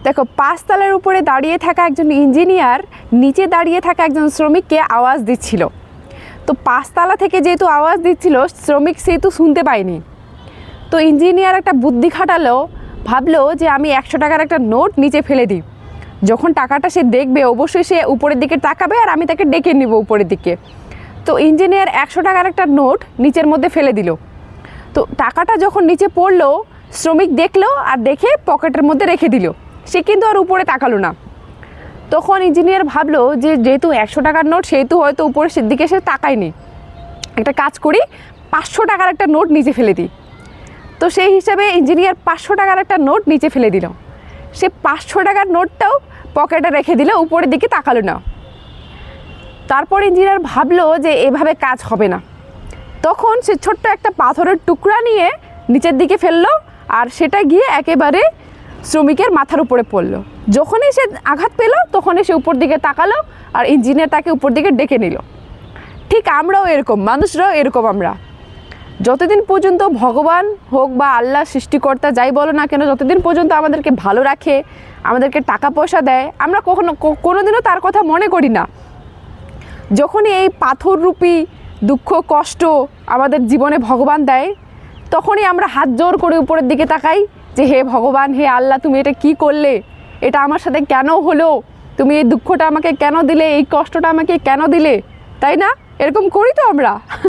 দেখো, 5 তলার উপরে দাঁড়িয়ে থাকা একজন ইঞ্জিনিয়ার নিচে দাঁড়িয়ে থাকা একজন শ্রমিককে আওয়াজ দিচ্ছিল। তো 5 তলা থেকে যেহেতু আওয়াজ দিচ্ছিল, শ্রমিক সেহেতু শুনতে পায়নি। তো ইঞ্জিনিয়ার একটা বুদ্ধি খাটালো, ভাবলো যে আমি 100 টাকার একটা নোট নিচে ফেলে দিই। যখন টাকাটা সে দেখবে অবশ্যই সে উপরের দিকে তাকাবে আর আমি তাকে ডেকে নিব উপরের দিকে। তো ইঞ্জিনিয়ার 100 টাকার একটা নোট নিচের মধ্যে ফেলে দিল। তো টাকাটা যখন নিচে পড়লো, শ্রমিক দেখলো আর দেখে পকেটের মধ্যে রেখে দিল। সে কিন্তু আর উপরে তাকালো না। তখন ইঞ্জিনিয়ার ভাবলো যে যেহেতু 100 টাকার নোট, সেহেতু হয়তো উপরের দিকে সে তাকায়নি। একটা কাজ করি, 500 টাকার একটা নোট নিচে ফেলে দিই। তো সেই হিসাবে ইঞ্জিনিয়ার 500 টাকার একটা নোট নিচে ফেলে দিল। সে 500 টাকার নোটটাও পকেটে রেখে দিল, উপরের দিকে তাকালো না। তারপর ইঞ্জিনিয়ার ভাবলো যে এভাবে কাজ হবে না। তখন সে ছোট্ট একটা পাথরের টুকরা নিয়ে নিচের দিকে ফেললো, আর সেটা গিয়ে একেবারে শ্রমিকের মাথার উপরে পড়লো। যখনই সে আঘাত পেল, তখনই সে উপর দিকে তাকালো আর ইঞ্জিনিয়ার তাকে উপর দিকে ডেকে নিল। ঠিক আমরাও এরকম, মানুষরাও এরকম। আমরা যতদিন পর্যন্ত ভগবান হোক বা আল্লাহ সৃষ্টিকর্তা যাই বলো না কেন, যতদিন পর্যন্ত আমাদেরকে ভালো রাখে, আমাদেরকে টাকা পয়সা দেয়, আমরা কোনোদিনও তার কথা মনে করি না। যখনই এই পাথররূপী দুঃখ কষ্ট আমাদের জীবনে ভগবান দেয়, তখনই আমরা হাত জোর করে উপরের দিকে তাকাই যে হে ভগবান, হে আল্লাহ, তুমি এটা কি করলে? এটা আমার সাথে কেন হলো? তুমি এই দুঃখটা আমাকে কেন দিলে? এই কষ্টটা আমাকে কেন দিলে? তাই না? এরকম করি তো আমরা।